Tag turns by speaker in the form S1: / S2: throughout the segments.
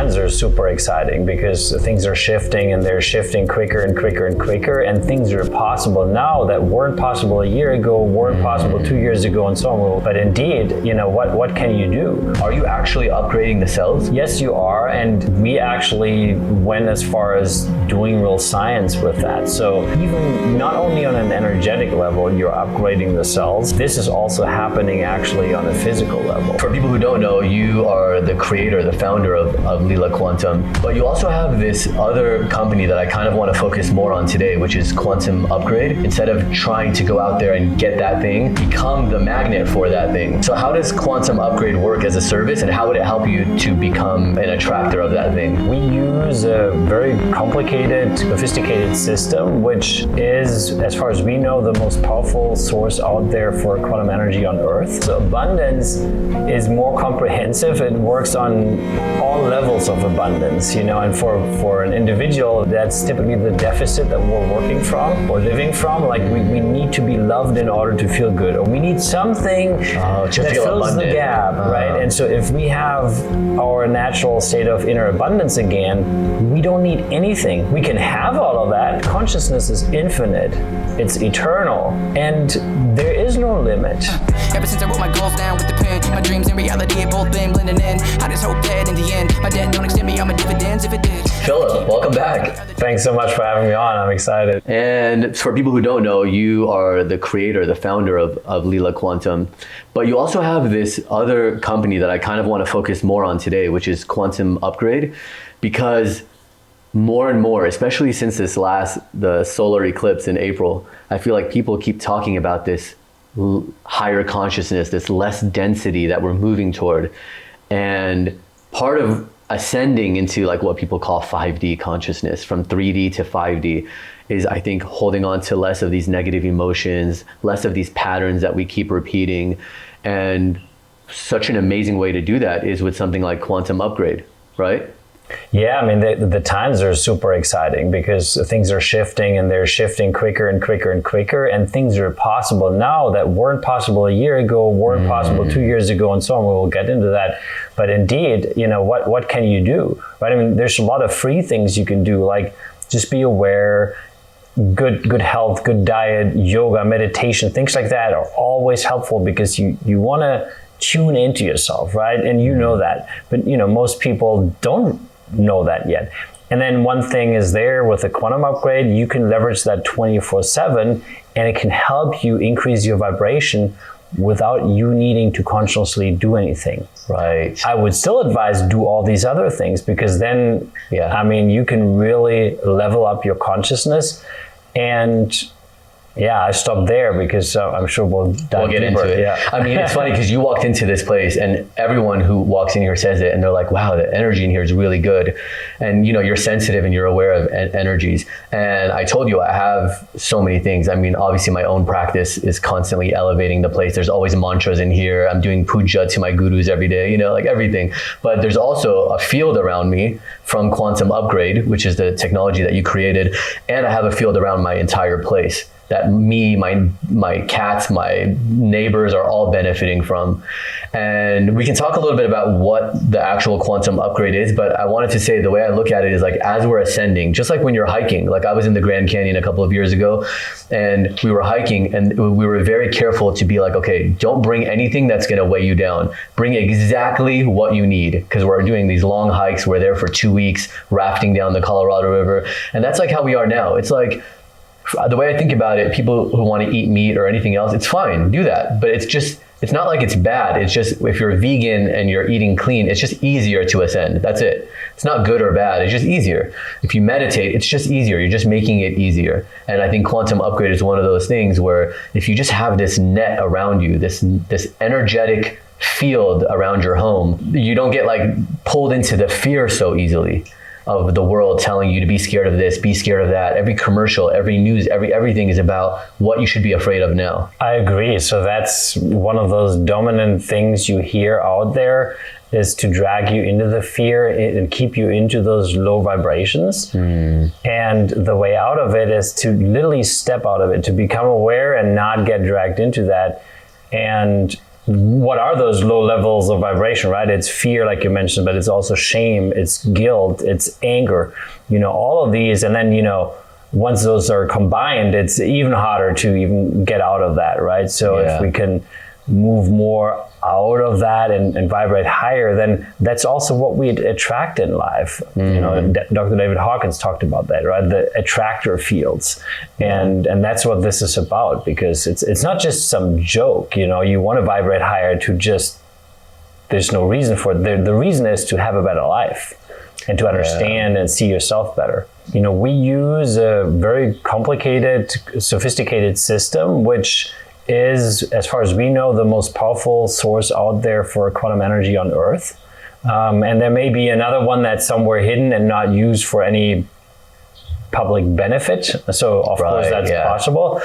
S1: times are super exciting because things are shifting and they're shifting quicker and quicker and quicker, and things are possible now that weren't possible a year ago, weren't possible 2 years ago, and so on. But indeed, what can you do?
S2: Are you actually upgrading the cells?
S1: Yes, you are, and we actually went as far as doing real science with that. So even not only on an energetic level, you're upgrading the cells. This is also happening actually on a physical level.
S2: For people who don't know, you are the creator, the founder of Leela Quantum, but you also have this other company that I kind of want to focus more on today, which is Quantum Upgrade. Instead of trying to go out there and get that thing, become the magnet for that thing. So how does Quantum Upgrade work as a service, and how would it help you to become an attractor of that thing?
S1: We use a very complicated, sophisticated system, which is, as far as we know, the most powerful source out there for quantum energy on Earth. So abundance is more comprehensive. It works on all levels of abundance, and for an individual, that's typically the deficit that we're working from or living from. Like we need to be loved in order to feel good, or we need something that fills abundant. The gap, right? And so if we have our natural state of inner abundance again, we don't need anything. We can have all of that. Consciousness is infinite, it's eternal, and there is no limit.
S3: Ever since I wrote my goals down with the pen, my dreams and reality have both been blending in. I just hope that in the end, my debt don't extend me on my dividends if it did.
S2: Philipp, welcome back.
S1: Thanks so much for having me on. I'm excited.
S2: And for people who don't know, you are the creator, the founder of Leela Quantum, but you also have this other company that I kind of want to focus more on today, which is Quantum Upgrade, because more and more, especially since the solar eclipse in April, I feel like people keep talking about this higher consciousness, this less density that we're moving toward. And part of ascending into like what people call 5D consciousness, from 3D to 5D, is I think holding on to less of these negative emotions, less of these patterns that we keep repeating. And such an amazing way to do that is with something like Quantum Upgrade, right?
S1: Yeah, I mean, the times are super exciting because things are shifting and they're shifting quicker and quicker and quicker, and things are possible now that weren't possible a year ago, weren't possible 2 years ago, and so on. We will get into that. But indeed, what can you do, right? I mean, there's a lot of free things you can do, like just be aware, good health, good diet, yoga, meditation, things like that are always helpful because you want to tune into yourself, right? And you know that, but most people don't know that yet. And then one thing is there with the Quantum Upgrade, you can leverage that 24/7, and it can help you increase your vibration without you needing to consciously do anything.
S2: Right.
S1: I would still advise do all these other things, because then, I mean, you can really level up your consciousness. And I stopped there because I'm sure we'll
S2: get into it.
S1: Yeah.
S2: I mean, it's funny because you walked into this place and everyone who walks in here says it, and they're like, wow, the energy in here is really good. And you're sensitive and you're aware of energies. And I told you I have so many things. I mean, obviously my own practice is constantly elevating the place. There's always mantras in here. I'm doing puja to my gurus every day, like everything. But there's also a field around me from Quantum Upgrade, which is the technology that you created. And I have a field around my entire place that me, my cats, my neighbors are all benefiting from. And we can talk a little bit about what the actual Quantum Upgrade is, but I wanted to say the way I look at it is like, as we're ascending, just like when you're hiking, like I was in the Grand Canyon a couple of years ago and we were hiking and we were very careful to be like, okay, don't bring anything that's gonna weigh you down. Bring exactly what you need, because we're doing these long hikes. We're there for 2 weeks, rafting down the Colorado River. And that's like how we are now. It's like, the way I think about it, people who want to eat meat or anything else, it's fine, do that. But it's not like it's bad. It's just, if you're vegan and you're eating clean, it's just easier to ascend. That's it. It's not good or bad. It's just easier. If you meditate, it's just easier. You're just making it easier. And I think Quantum Upgrade is one of those things where if you just have this net around you, this energetic field around your home, you don't get like pulled into the fear so easily of the world telling you to be scared of this, be scared of that. Every commercial, every news, everything is about what you should be afraid of now.
S1: I agree. So that's one of those dominant things you hear out there, is to drag you into the fear and keep you into those low vibrations. And the way out of it is to literally step out of it, to become aware and not get dragged into that. And what are those low levels of vibration, right? It's fear, like you mentioned, but it's also shame, it's guilt, it's anger, all of these. And then, once those are combined, it's even harder to even get out of that, right? So if we can move more out of that and vibrate higher, then that's also what we attract in life. Dr. David Hawkins talked about that, right? The attractor fields. And that's what this is about, because it's not just some joke, you want to vibrate higher to just, there's no reason for it. The reason is to have a better life and to understand and see yourself better. We use a very complicated, sophisticated system, which is, as far as we know, the most powerful source out there for quantum energy on Earth. And there may be another one that's somewhere hidden and not used for any public benefit. So of course that's possible.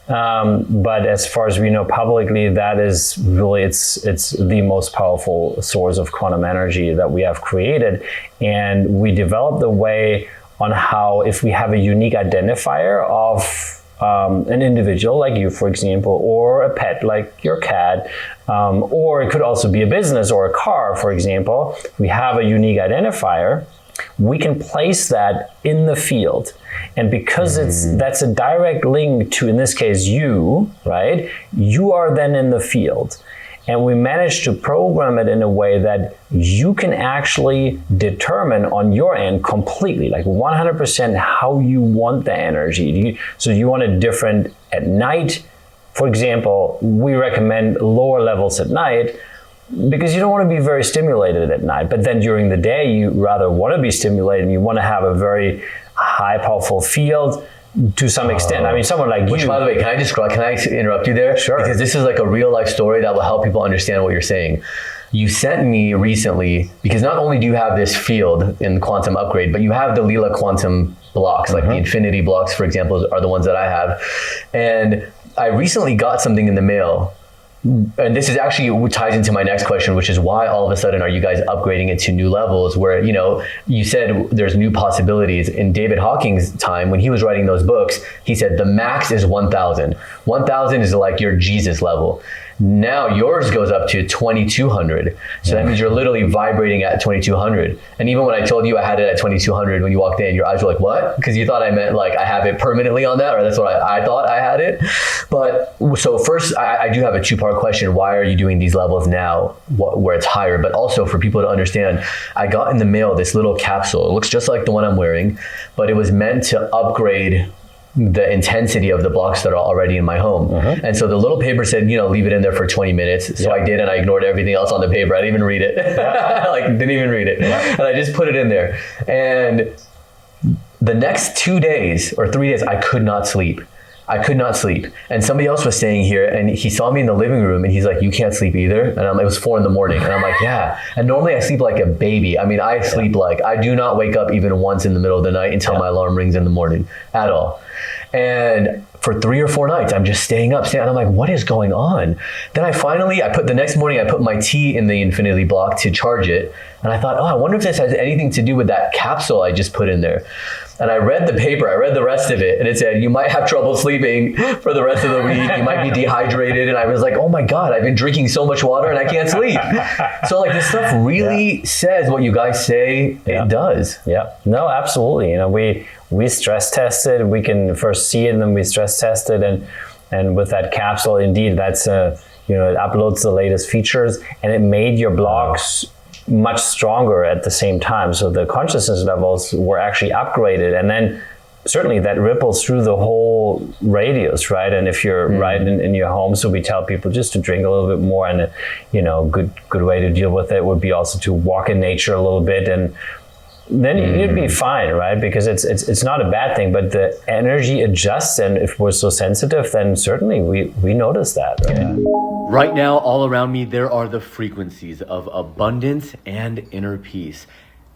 S1: But as far as we know publicly, that is really, it's the most powerful source of quantum energy that we have created. And we developed a way on how, if we have a unique identifier of an individual like you, for example, or a pet like your cat, or it could also be a business or a car, for example. We have a unique identifier. We can place that in the field. And because that's a direct link to, in this case, you, right? You are then in the field. And we managed to program it in a way that you can actually determine on your end completely, like 100% how you want the energy. So you want it different at night. For example, we recommend lower levels at night because you don't want to be very stimulated at night. But then during the day, you rather want to be stimulated and you want to have a very high, powerful field. To some extent. I mean, someone like
S2: Which, by the way, can I interrupt you there?
S1: Sure.
S2: Because this is like a real life story that will help people understand what you're saying. You sent me recently, because not only do you have this field in Quantum Upgrade, but you have the Leela Quantum blocks, like the Infinity blocks, for example, are the ones that I have. And I recently got something in the mail. And this is actually ties into my next question, which is why all of a sudden are you guys upgrading it to new levels where, you said there's new possibilities. In David Hawking's time, when he was writing those books, he said the max is 1,000. 1,000 is like your Jesus level. Now yours goes up to 2,200. So that means you're literally vibrating at 2,200. And even when I told you I had it at 2,200, when you walked in, your eyes were like, what? Because you thought I meant like I have it permanently on that, or that's what I thought I had it. But so first, I do have a two-part question. Why are you doing these levels now where it's higher? But also for people to understand, I got in the mail this little capsule. It looks just like the one I'm wearing, but it was meant to upgrade the intensity of the blocks that are already in my home. And so the little paper said, leave it in there for 20 minutes. So I did, and I ignored everything else on the paper. I didn't even read it. Didn't even read it. And I just put it in there. And the next 2 days or 3 days, I could not sleep. And somebody else was staying here, and he saw me in the living room, and he's like, you can't sleep either? And it was 4 a.m. And I'm like, yeah. And normally I sleep like a baby. I mean, I sleep like, I do not wake up even once in the middle of the night until my alarm rings in the morning at all. And for 3 or 4 nights, I'm just staying up. And I'm like, what is going on? Then the next morning, I put my tea in the Infinity block to charge it. And I thought, I wonder if this has anything to do with that capsule I just put in there. And I read the paper, I read the rest of it, and it said, you might have trouble sleeping for the rest of the week. You might be dehydrated. And I was like, oh my God, I've been drinking so much water and I can't sleep. So like this stuff really says what you guys say it does. Yeah, no, absolutely. We stress tested. We can first see it and then we stress test it. And with that capsule, indeed, that's, it uploads the latest features and it made your blocks much stronger at the same time. So the consciousness levels were actually upgraded, and then certainly that ripples through the whole radius, right? And if you're right in your home, so we tell people just to drink a little bit more, and good way to deal with it would be also to walk in nature a little bit, and then you'd be fine, right? Because it's not a bad thing, but the energy adjusts, and if we're so sensitive, then certainly we notice that, right?
S4: Right now, all around me, there are the frequencies of abundance and inner peace.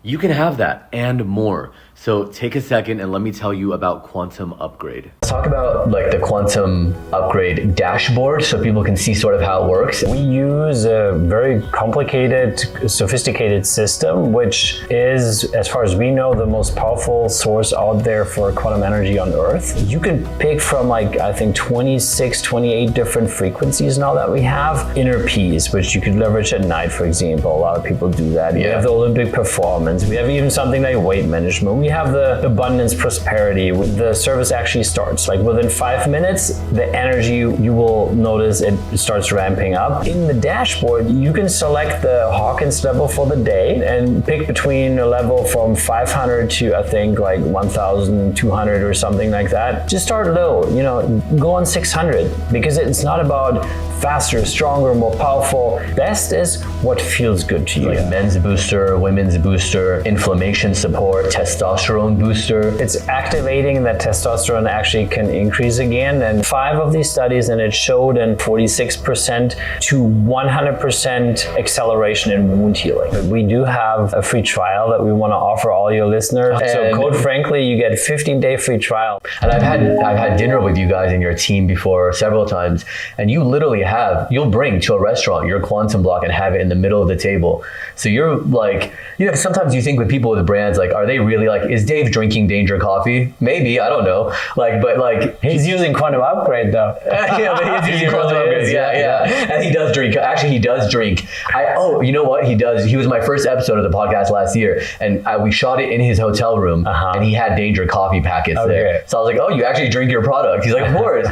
S4: You can have that and more. So take a second and let me tell you about Quantum Upgrade.
S2: Let's talk about like the Quantum Upgrade dashboard so people can see sort of how it works.
S1: We use a very complicated, sophisticated system, which is, as far as we know, the most powerful source out there for quantum energy on Earth. You can pick from like, I think 26, 28 different frequencies now that we have. Inner peace, which you could leverage at night, for example. A lot of people do that. We have the Olympic performance. We have even something like weight management. We have the abundance prosperity. The service actually starts like within 5 minutes, the energy you will notice it starts ramping up. In the dashboard, you can select the Hawkins level for the day and pick between a level from 500 to I think like 1,200 or something like that. Just start low, you know, go on 600 because it's not about faster, stronger, more powerful. Best is what feels good to you.
S2: Like men's booster, women's booster, inflammation support, testosterone booster.
S1: It's activating that testosterone actually can increase again. And 5 of these studies, and it showed in 46% to 100% acceleration in wound healing. But we do have a free trial that we want to offer all your listeners.
S2: And
S1: so code Frankly, you get a 15-day free trial.
S2: And I've had dinner with you guys and your team before several times, and you literally you'll bring to a restaurant your quantum block and have it in the middle of the table. So you're like, you know, sometimes you think with people with brands, like, are they really like, is Dave drinking Danger coffee? Maybe, I don't know. Like, but like
S1: he's using Quantum Upgrade though.
S2: Yeah, but he's using Quantum Upgrade. Yeah. And he does drink. Actually, he does drink. You know what? He does. He was my first episode of the podcast last year, and we shot it in his hotel room, and he had Danger coffee packets there. So I was like, oh, you actually drink your product? He's like, of course.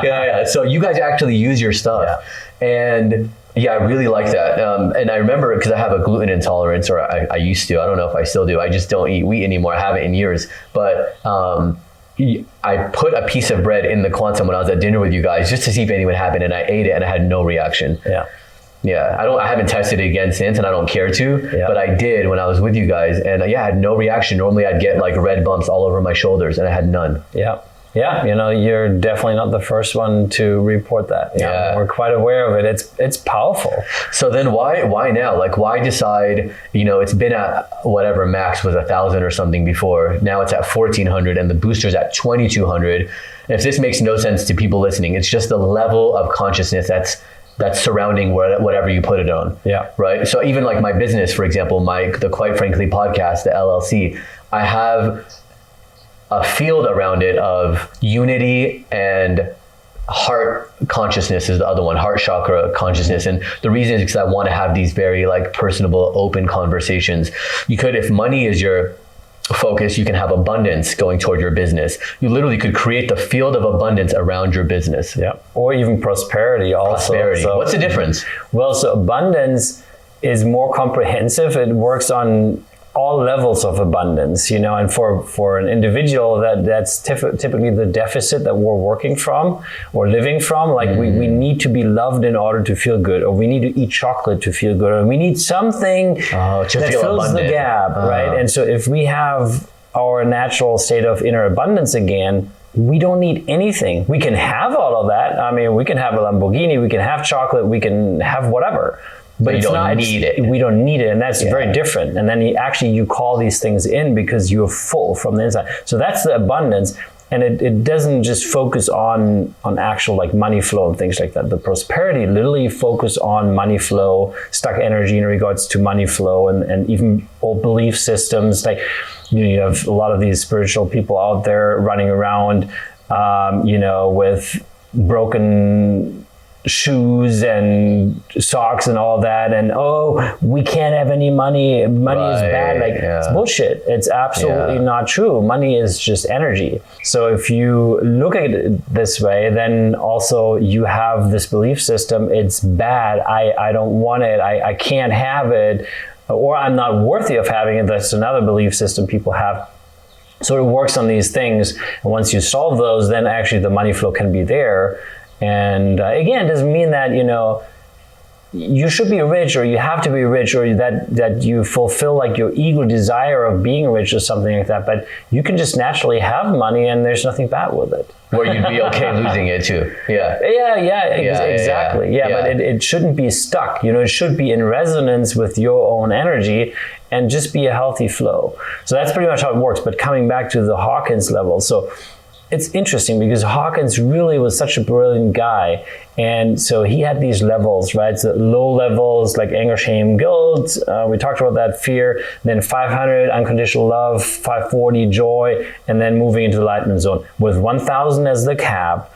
S2: Yeah. So you guys actually use your stuff. And yeah, I really like that. And I remember because I have a gluten intolerance, or I used to. I don't know if I still do. I just don't eat wheat anymore. I haven't in years. But I put a piece of bread in the Quantum when I was at dinner with you guys just to see if anything would happen, and I ate it and I had no reaction. Yeah, I haven't tested it again since, and I don't care to, but I did when I was with you guys, and I had no reaction. Normally I'd get like red bumps all over my shoulders, and I had none.
S1: Yeah, you know, you're definitely not the first one to report that. We're quite aware of it. It's powerful.
S2: So then why now? Like, why decide, you know, it's been at whatever max was 1,000 or something before. Now it's at 1,400 and the booster's at 2,200. And if this makes no sense to people listening, it's just the level of consciousness that's surrounding whatever you put it on. Right. So even like my business, for example, the Quite Frankly podcast, the LLC, I have a field around it of unity and heart consciousness is the other one, heart chakra consciousness. And the reason is because I want to have these very like personable, open conversations. You could, if money is your focus, you can have abundance going toward your business. You literally could create the field of abundance around your business.
S1: Or even prosperity also.
S2: So, what's the difference?
S1: Well, so abundance is more comprehensive. It works on all levels of abundance, you know, and for an individual that's typically the deficit that we're working from or living from. Like we need to be loved in order to feel good, or we need to eat chocolate to feel good, or we need something that fills
S2: abundant.
S1: The gap, right? And so if we have our natural state of inner abundance again, we don't need anything. We can have all of that. I mean, we can have a Lamborghini, we can have chocolate, we can have whatever. But
S2: you don't need it.
S1: We don't need it, and that's very different. And then you call these things in because you're full from the inside. So that's the abundance, and it doesn't just focus on actual like money flow and things like that. The prosperity literally focus on money flow, stuck energy in regards to money flow, and even old belief systems. Like you have a lot of these spiritual people out there running around, with broken shoes and socks and all that, and we can't have any money is bad. It's bullshit. It's absolutely not true. Money is just energy. So if you look at it this way, then also you have this belief system, it's bad, I don't want it, I can't have it, or I'm not worthy of having it. That's another belief system people have. So it works on these things, and once you solve those, then actually the money flow can be there. And again, it doesn't mean that, you should be rich, or you have to be rich, or that you fulfill like your ego desire of being rich or something like that. But you can just naturally have money, and there's nothing bad with it.
S2: Where you'd be okay losing it too.
S1: Exactly. But it shouldn't be stuck. It should be in resonance with your own energy. and just be a healthy flow. So that's pretty much how it works. But coming back to the Hawkins level, so it's interesting because Hawkins really was such a brilliant guy. And so he had these levels, right? So low levels like anger, shame, guilt. We talked about that, fear. Then 500, unconditional love, 540, joy, and then moving into the enlightenment zone with 1000 as the cap.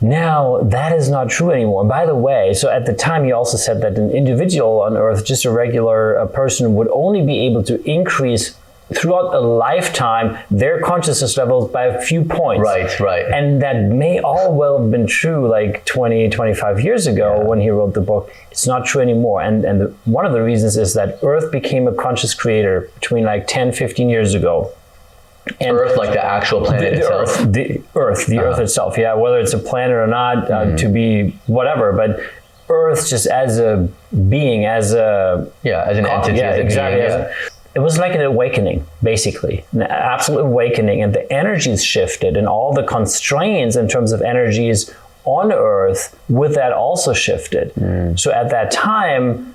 S1: Now, that is not true anymore. By the way, so at the time, he also said that an individual on Earth, just a regular person, would only be able to increase throughout a lifetime their consciousness levels by a few points.
S2: Right.
S1: And that may all well have been true like 20, 25 years ago when he wrote the book. It's not true anymore. And one of the reasons is that Earth became a conscious creator between like 10, 15 years ago. And
S2: Earth, like the actual planet itself?
S1: The Earth itself, yeah. Whether it's a planet or not, to be whatever, but Earth just as a being, as an
S2: entity.
S1: Yeah, exactly. It was like an awakening, basically, an absolute awakening, and the energies shifted, and all the constraints in terms of energies on Earth with that also shifted. So at that time,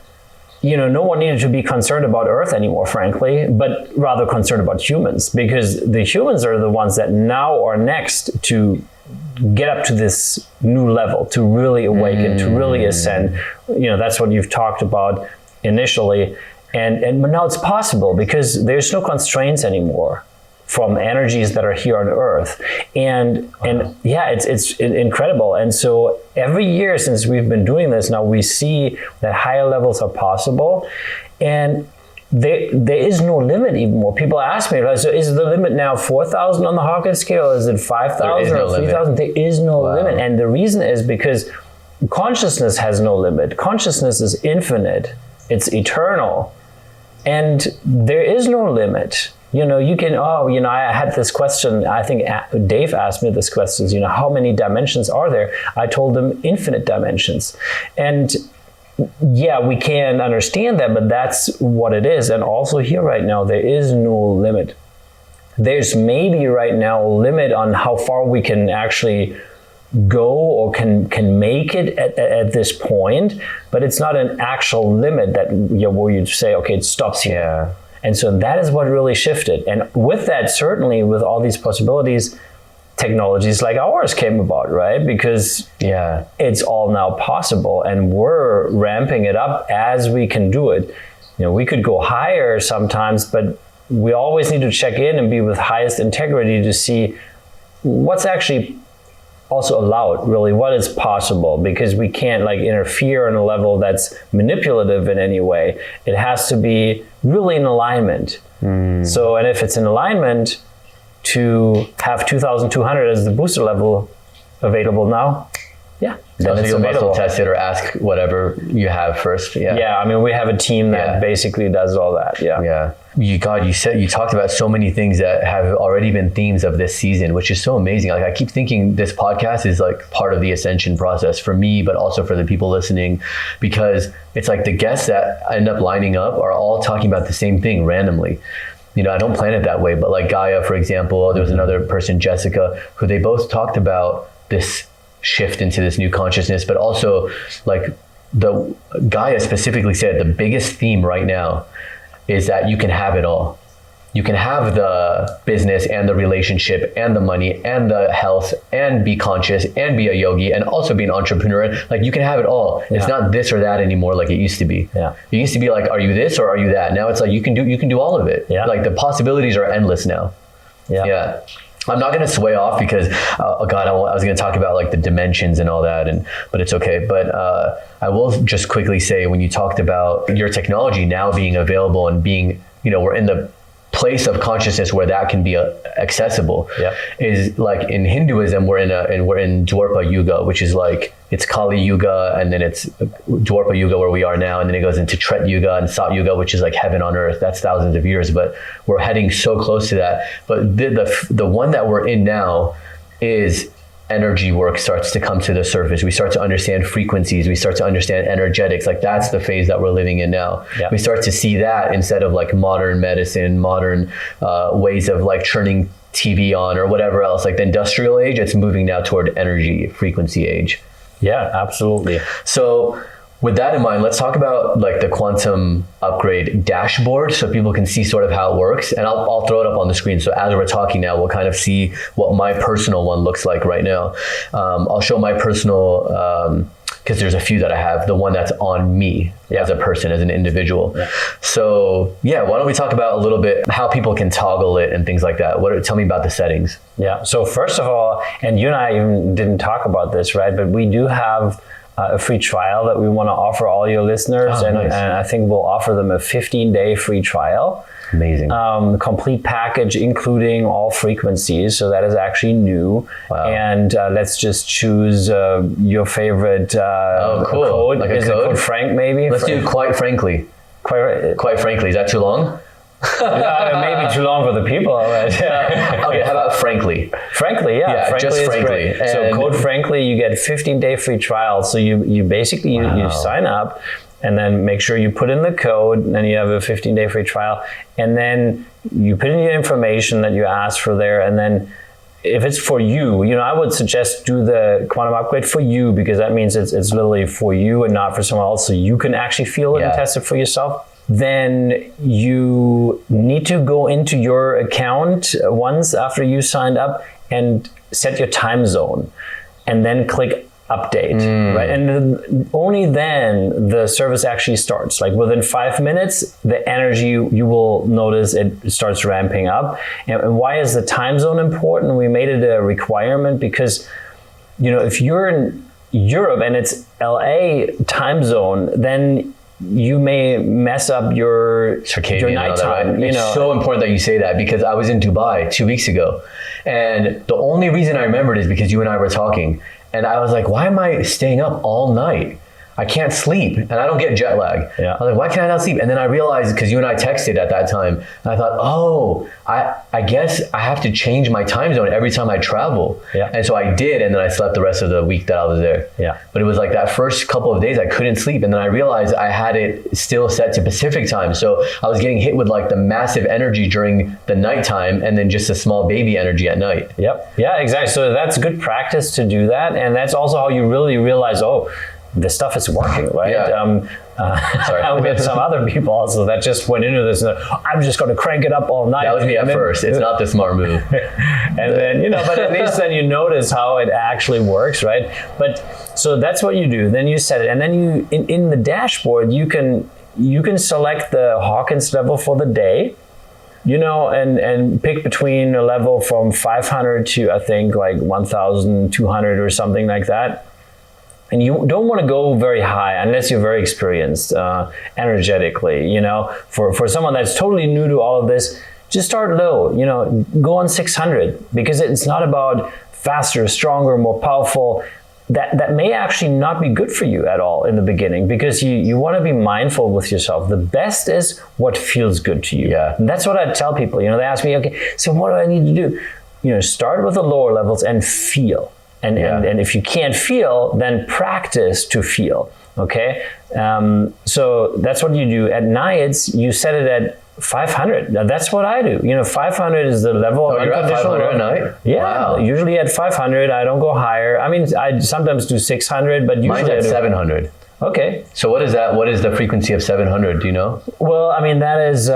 S1: no one needed to be concerned about Earth anymore, frankly, but rather concerned about humans, because the humans are the ones that now are next to get up to this new level, to really awaken, to really ascend. That's what you've talked about initially. And now it's possible because there's no constraints anymore from energies that are here on Earth. And it's incredible. And so every year since we've been doing this, now we see that higher levels are possible. And there is no limit even more. People ask me, so is the limit now 4,000 on the Hawkins scale? Is it 5,000 or 3,000? There is no limit. And the reason is because consciousness has no limit. Consciousness is infinite. It's eternal. And there is no limit. You can, I had this question, I think Dave asked me this question, how many dimensions are there? I told him infinite dimensions. And yeah, we can understand that, but that's what it is. And also here right now, there is no limit. There's maybe right now a limit on how far we can actually go or can make it at this point, but it's not an actual limit that where you say, okay, it stops here.
S2: Yeah.
S1: And so that is what really shifted. And with that, certainly with all these possibilities, technologies like ours came about, right? Because it's all now possible, and we're ramping it up as we can do it. We could go higher sometimes, but we always need to check in and be with highest integrity to see what's actually also allowed, really, what is possible, because we can't interfere on a level that's manipulative in any way. It has to be really in alignment. So, and if it's in alignment, to have 2,200 as the booster level available now, then
S2: so
S1: it's
S2: you'll
S1: available.
S2: muscle test it or ask whatever you have first.
S1: Yeah, I mean, we have a team that basically does all that.
S2: You talked about so many things that have already been themes of this season, which is so amazing. I keep thinking this podcast is part of the ascension process for me, but also for the people listening, because it's the guests that end up lining up are all talking about the same thing randomly. I don't plan it that way, but Gaia, for example, there was another person, Jessica, who they both talked about this shift into this new consciousness, but also the Gaia specifically said the biggest theme right now is that you can have it all. You can have the business and the relationship and the money and the health and be conscious and be a yogi and also be an entrepreneur. You can have it all. It's not this or that anymore like it used to be. It used to be are you this or are you that? Now it's you can do all of it. The possibilities are endless now. I'm not going to sway off because, I was going to talk about the dimensions and all that, but it's okay. But I will just quickly say, when you talked about your technology now being available and being, we're in the place of consciousness where that can be accessible, is in Hinduism we're in Dwapara Yuga, which is it's Kali Yuga, and then it's Dwapara Yuga where we are now, and then it goes into Tret Yuga and Sat Yuga, which is heaven on earth. That's thousands of years, but we're heading so close to that. But the one that we're in now is energy work starts to come to the surface. We start to understand frequencies. We start to understand energetics. That's the phase that we're living in now. We start to see that instead of modern medicine, modern ways of turning TV on or whatever else. The industrial age, it's moving now toward energy frequency age.
S1: Yeah, absolutely.
S2: So With that in mind, let's talk about like the Quantum Upgrade dashboard so people can see sort of how it works. And I'll throw it up on the screen. So as we're talking now, we'll kind of see what my personal one looks like right now. I'll show my personal, because there's a few that I have, the one that's on me as a person, as an individual. Yeah. So yeah, why don't we talk about a little bit how people can toggle it and things like that. Tell me about the settings.
S1: Yeah, so first of all, and you and I even didn't talk about this, right? But we do have a free trial that we want to offer all your listeners.
S2: Oh, nice.
S1: And I think we'll offer them a 15-day free trial.
S2: Amazing.
S1: Complete package, including all frequencies. So that is actually new.
S2: Wow.
S1: And let's just choose your favorite
S2: cool.
S1: code.
S2: Like
S1: is
S2: a code?
S1: It code Frank, maybe?
S2: Let's do quite frankly.
S1: Quite
S2: frankly, is that too long?
S1: Maybe too long for the people.
S2: Okay, how about frankly?
S1: Frankly, yeah. Frankly
S2: just frankly.
S1: So code frankly, you get 15-day free trial. So you basically you sign up, and then make sure you put in the code, and then you have a 15-day free trial, and then you put in your information that you asked for there, and then if it's for you, I would suggest do the Quantum Upgrade for you, because that means it's literally for you and not for someone else, so you can actually feel it and test it for yourself. Then you need to go into your account once after you signed up and set your time zone, and then click update, right? And only then the service actually starts. Like within 5 minutes, the energy, you will notice it starts ramping up. And why is the time zone important? We made it a requirement because, if you're in Europe and it's LA time zone, then you may mess up your
S2: circadian
S1: nighttime.
S2: Right? It's so important that you say that, because I was in Dubai 2 weeks ago, and the only reason I remembered is because you and I were talking, and I was like, why am I staying up all night? I can't sleep, and I don't get jet lag.
S1: Yeah.
S2: I was like, why can't I not sleep? And then I realized, because you and I texted at that time, and I thought, I guess I have to change my time zone every time I travel.
S1: Yeah.
S2: And so I did, and then I slept the rest of the week that I was there.
S1: Yeah.
S2: But it was like that first couple of days I couldn't sleep, and then I realized I had it still set to Pacific time. So I was getting hit with like the massive energy during the nighttime, and then just a small baby energy at night.
S1: Yep. Yeah, exactly. So that's good practice to do that, and that's also how you really realize, this stuff is working, right?
S2: Yeah.
S1: Sorry. We had some other people also that just went into this and I'm just going to crank it up all night.
S2: That was me at first. It's not the smart move.
S1: And then, but at least then you notice how it actually works, right? But so that's what you do. Then you set it, and then you in the dashboard you can select the Hawkins level for the day. And pick between a level from 500 to I think like 1,200 or something like that. And you don't want to go very high unless you're very experienced energetically. For someone that's totally new to all of this, just start low. Go on 600, because it's not about faster, stronger, more powerful. That may actually not be good for you at all in the beginning, because you want to be mindful with yourself. The best is what feels good to you. Yeah. And that's what I tell people. They ask me, okay, so what do I need to do? Start with the lower levels and feel. And if you can't feel, then practice to feel, okay? So that's what you do. At nights, you set it at 500. Now, that's what I do. 500 is the level of unconditional
S2: love. At night?
S1: Yeah,
S2: wow.
S1: Usually at 500. I don't go higher. I mean, I sometimes do 600, but usually
S2: mine's at 700.
S1: Okay.
S2: So what is that? What is the frequency of 700? Do you know?
S1: Well, I mean, that is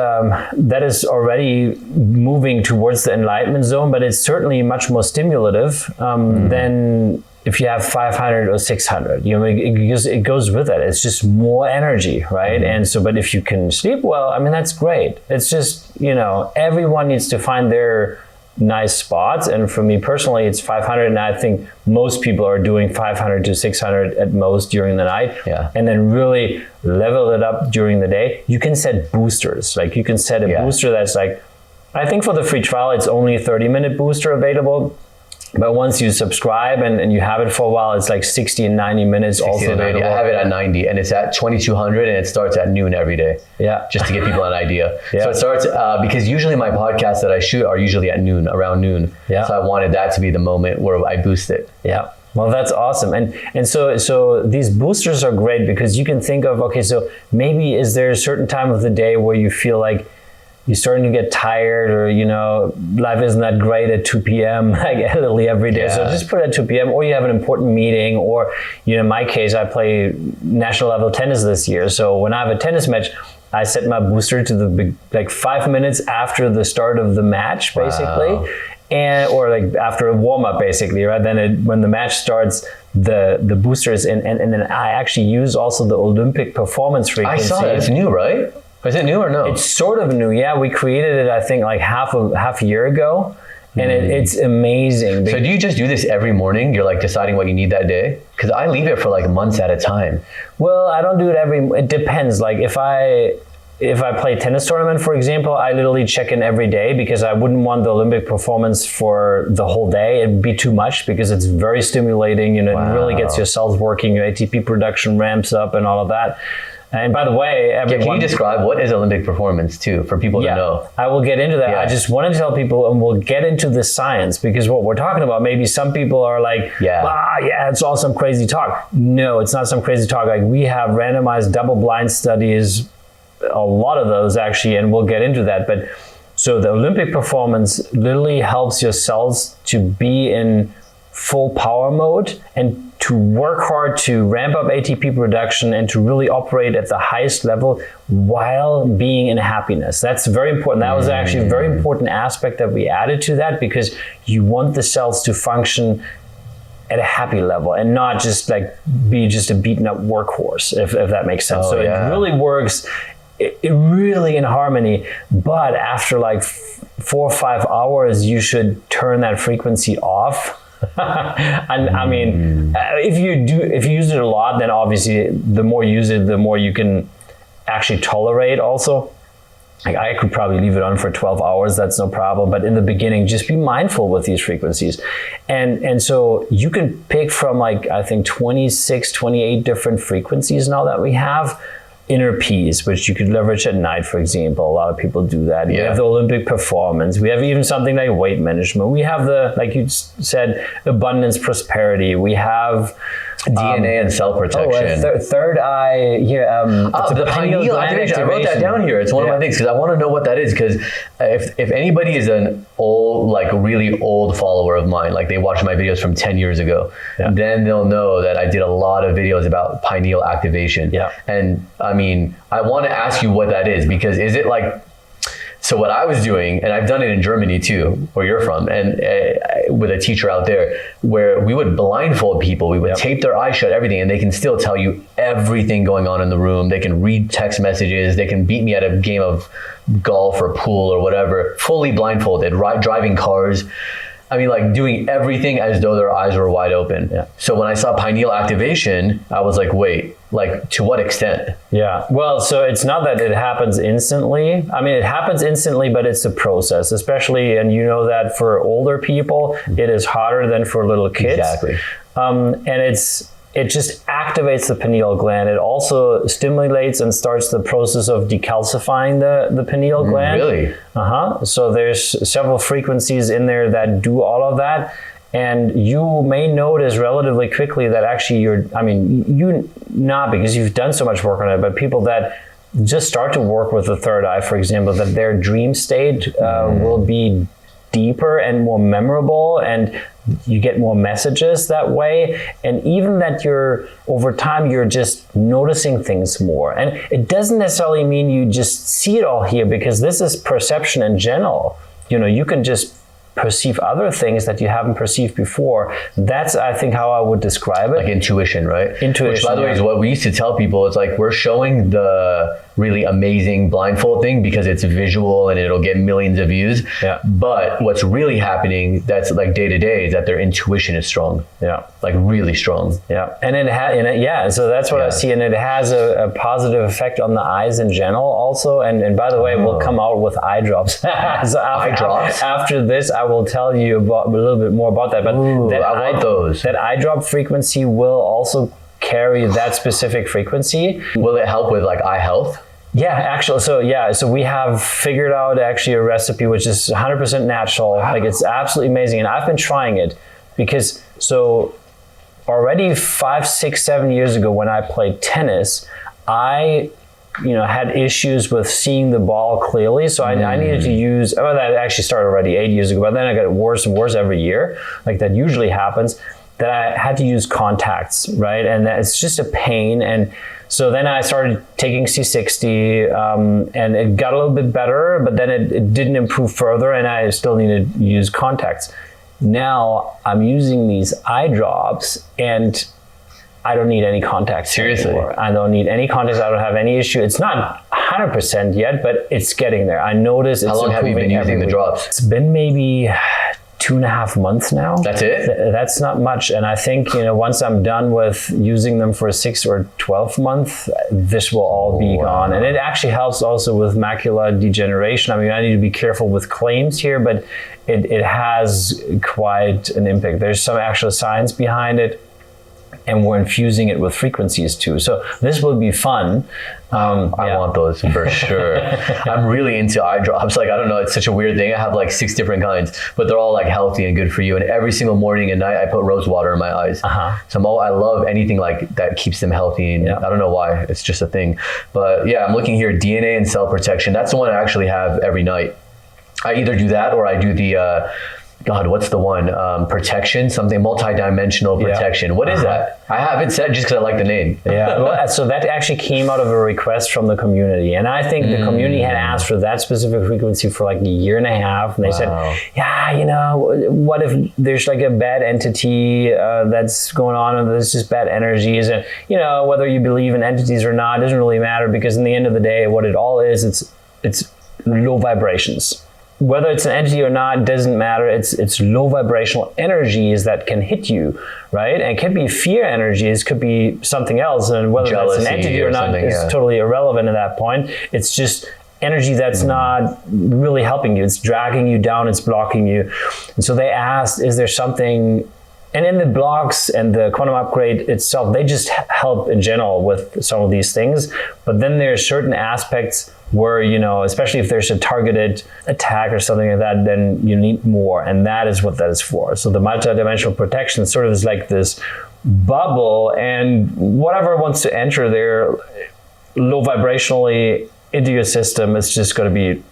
S1: already moving towards the enlightenment zone, but it's certainly much more stimulative than if you have 500 or 600. Because it goes with it. It's just more energy, right? And so, but if you can sleep well, I mean, that's great. It's just, everyone needs to find their nice spots, and for me personally it's 500, and I think most people are doing 500 to 600 at most during the night, and then really level it up during the day. You can set boosters, like you can set a booster that's like, I think for the free trial it's only a 30-minute booster available, but once you subscribe and you have it for a while, it's like 60 and 90 minutes also available.
S2: I have it at 90, and it's at 2200, and it starts at noon every day. Yeah. Just to give people an idea. So it starts, because usually my podcasts that I shoot are usually at noon, around noon. Yeah. So I wanted that to be the moment where I boost it.
S1: Yeah. Well, that's awesome. And so these boosters are great, because you can think of, okay, so maybe is there a certain time of the day where you feel like you're starting to get tired, or life isn't that great at 2 p.m. like literally every day. So just put it at 2 p.m. or you have an important meeting, or in my case, I play national level tennis this year. So when I have a tennis match, I set my booster to the 5 minutes after the start of the match, basically.
S2: Wow.
S1: Or like after a warm up, basically, right? Then when the match starts, the booster is in, and then I actually use also the Olympic performance frequency.
S2: I saw it. It's new, right? Is it new or no?
S1: It's sort of new. Yeah, we created it, I think, like half a year ago, and it's amazing.
S2: So do you just do this every morning? You're like deciding what you need that day? Because I leave it for like months at a time.
S1: Well, I don't do it it depends. Like if I play tennis tournament, for example, I literally check in every day, because I wouldn't want the Olympic performance for the whole day. It'd be too much, because it's very stimulating. It really gets your cells working, your ATP production ramps up and all of that. And by the way,
S2: can you describe what is Olympic performance too, for people to know?
S1: I will get into that. I just wanted to tell people, and we'll get into the science, because what we're talking about, maybe some people are like, it's all some crazy talk. No, it's not some crazy talk. Like, we have randomized double-blind studies, a lot of those actually, and we'll get into that. But so the Olympic performance literally helps your cells to be in full power mode and to work hard to ramp up ATP production and to really operate at the highest level while being in happiness. That's very important. That was actually a very important aspect that we added to that, because you want the cells to function at a happy level and not just like be just a beaten up workhorse, if that makes sense. It really works. It really in harmony, but after like 4 or 5 hours, you should turn that frequency off. And I mean, if you use it a lot, then obviously the more you use it, the more you can actually tolerate also. Like, I could probably leave it on for 12 hours, that's no problem. But in the beginning, just be mindful with these frequencies. And so you can pick from like, I think 26, 28 different frequencies now that we have. Inner peace, which you could leverage at night, for example. A lot of people do that. We have the Olympic performance. We have even something like weight management. We have the, like you said, abundance, prosperity. We have
S2: DNA and cell protection.
S1: Third eye here.
S2: The pineal activation. I wrote that down here. It's one of my things, because I want to know what that is. Because if anybody is an old, like really old follower of mine, like they watched my videos from 10 years ago, then they'll know that I did a lot of videos about pineal activation. And I mean, I want to ask you what that is, because is it like, so what I was doing, and I've done it in Germany too, where you're from, and with a teacher out there, where we would blindfold people, we would tape their eyes shut, everything, and they can still tell you everything going on in the room. They can read text messages. They can beat me at a game of golf or pool or whatever, fully blindfolded, driving cars. I mean, like doing everything as though their eyes were wide open. So when I saw pineal activation, I was like, wait, like to what extent?
S1: Well, so it's not that it happens instantly. I mean, it happens instantly, but it's a process, especially, and you know that for older people, it is harder than for little kids.
S2: Exactly.
S1: And it just activates the pineal gland. It also stimulates and starts the process of decalcifying the pineal gland.
S2: Really?
S1: So there's several frequencies in there that do all of that. And you may notice relatively quickly that actually you not because you've done so much work on it, but people that just start to work with the third eye, for example, that their dream state will be deeper and more memorable, and you get more messages that way. And even that over time you're just noticing things more. And it doesn't necessarily mean you just see it all here, because this is perception in general. You can just perceive other things that you haven't perceived before. That's, I think, how I would describe it.
S2: Like intuition, right?
S1: Intuition.
S2: Which, by the way, is what we used to tell people. It's like, we're showing the really amazing blindfold thing because it's visual and it'll get millions of views. But what's really happening, that's like day to day, is that their intuition is strong. Like really strong.
S1: And so that's what I see. And it has a positive effect on the eyes in general also. And by the way, we'll come out with eye drops. After this, I will tell you a little bit more about that. But
S2: I want those.
S1: That eye drop frequency will also carry that specific frequency.
S2: Will it help with like eye health?
S1: Actually, so we have figured out actually a recipe which is 100% natural. Like, it's absolutely amazing, and I've been trying it because already 5, 6, 7 years ago when I played tennis, I had issues with seeing the ball clearly. So I needed to use, that actually started already 8 years ago, but then I got worse and worse every year. Like that usually happens, that I had to use contacts, right? And it's just a pain. And so then I started taking C60, and it got a little bit better, but then it didn't improve further, and I still needed to use contacts. Now I'm using these eye drops, and I don't need any contacts.
S2: Seriously?
S1: Anymore. I don't need any contacts. I don't have any issue. It's not 100% yet, but it's getting there. I notice it's improving.
S2: How long have you been using the drops?
S1: It's been maybe 2.5 months now.
S2: That's it?
S1: That's not much. And I think, once I'm done with using them for 6 or 12 months, this will all be gone. And it actually helps also with macular degeneration. I mean, I need to be careful with claims here, but it has quite an impact. There's some actual science behind it, and we're infusing it with frequencies too. So this will be fun.
S2: I want those for sure. I'm really into eye drops. Like, I don't know, it's such a weird thing. I have like 6 different kinds, but they're all like healthy and good for you. And every single morning and night I put rose water in my eyes. So I love anything like that keeps them healthy. And I don't know why, it's just a thing. But yeah, I'm looking here, DNA and cell protection. That's the one I actually have every night. I either do that or I do the, God, what's the one? Protection, something, multidimensional protection. What is that? I haven't said just because I like the name.
S1: Well, so that actually came out of a request from the community. And I think the community had asked for that specific frequency for like 1.5 years. And they said, what if there's like a bad entity that's going on and there's just bad energies? And, whether you believe in entities or not doesn't really matter, because in the end of the day, what it all is, it's low vibrations. Whether it's an entity or not doesn't matter. It's low vibrational energies that can hit you, right? And it could be fear energies, could be something else, and whether
S2: Jealousy
S1: that's an entity or not is totally irrelevant at that point. It's just energy that's not really helping you. It's dragging you down. It's blocking you. And so they asked, is there something? And in the blocks and the quantum upgrade itself, they just help in general with some of these things. But then there are certain aspects where, especially if there's a targeted attack or something like that, then you need more. And that is what that is for. So the multidimensional protection sort of is like this bubble, and whatever wants to enter there low vibrationally into your system, it's just going to be,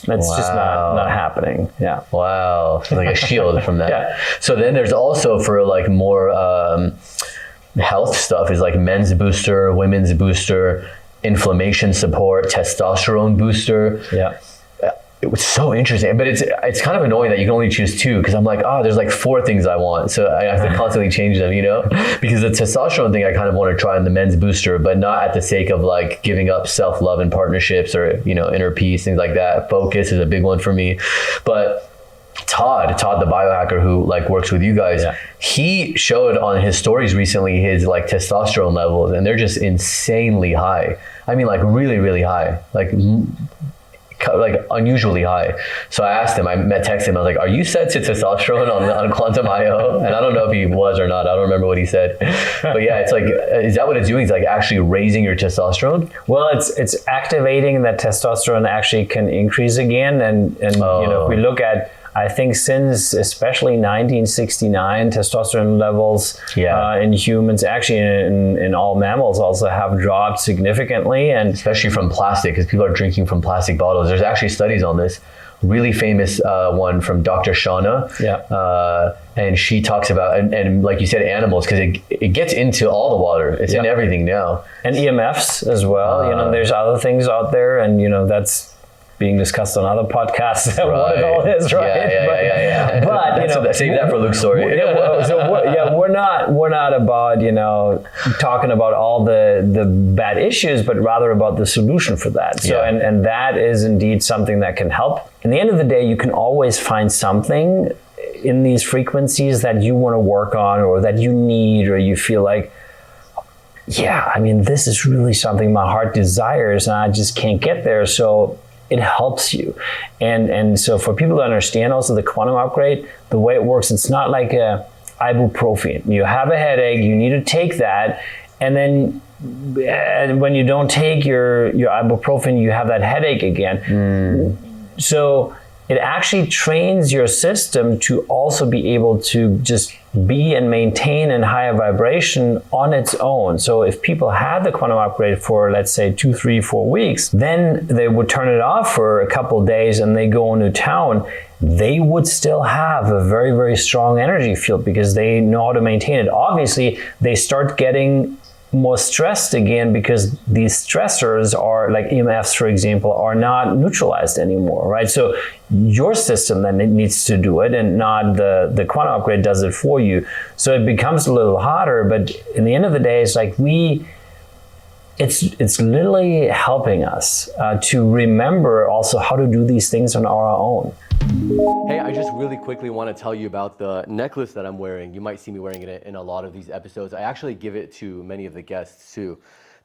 S1: it's just not happening. Yeah.
S2: Wow. Like a shield from that. So then there's also for like more health stuff is like men's booster, women's booster, inflammation support, testosterone booster. It was so interesting, but it's kind of annoying that you can only choose 2, because I'm like, there's like 4 things I want, so I have to constantly change them, because the testosterone thing I kind of want to try in the men's booster, but not at the sake of like giving up self-love and partnerships or inner peace, things like that. Focus is a big one for me. But Todd, the biohacker who like works with you guys, he showed on his stories recently his like testosterone levels, and they're just insanely high. I mean, like really, really high, like unusually high. So I asked him, texted him, I was like, are you set to testosterone on Quantum IO? And I don't know if he was or not. I don't remember what he said. But yeah, it's like, is that what it's doing? It's like actually raising your testosterone?
S1: Well, it's activating that testosterone actually can increase again. And if we look at, I think since especially 1969, testosterone levels in humans, actually in all mammals, also have dropped significantly, and
S2: especially from plastic, because people are drinking from plastic bottles. There's actually studies on this. Really famous one from Dr. Sharna, and she talks about and like you said, animals, because it gets into all the water. It's in everything now, and
S1: EMFs as well. There's other things out there, and that's being discussed on other podcasts. What it all is, right? But
S2: save that for Luke's story.
S1: We're not about talking about all the bad issues, but rather about the solution for that. So and that is indeed something that can help. In the end of the day, you can always find something in these frequencies that you want to work on, or that you need, or you feel like, this is really something my heart desires and I just can't get there. So it helps you. And so for people to understand also the quantum upgrade, the way it works, it's not like a ibuprofen. You have a headache, you need to take that, and then when you don't take your ibuprofen, you have that headache again. So it actually trains your system to also be able to just be and maintain in higher vibration on its own. So if people had the quantum upgrade for, let's say, 2, 3, 4 weeks, then they would turn it off for a couple of days and they go into town, they would still have a very, very strong energy field because they know how to maintain it. Obviously, they start getting more stressed again because these stressors are, like EMFs, for example, are not neutralized anymore, right? So your system then needs to do it and not the quantum upgrade does it for you. So it becomes a little harder, but in the end of the day, it's like it's literally helping us to remember also how to do these things on our own.
S4: Hey, I just really quickly want to tell you about the necklace that I'm wearing. You might see me wearing it in a lot of these episodes. I actually give it to many of the guests too.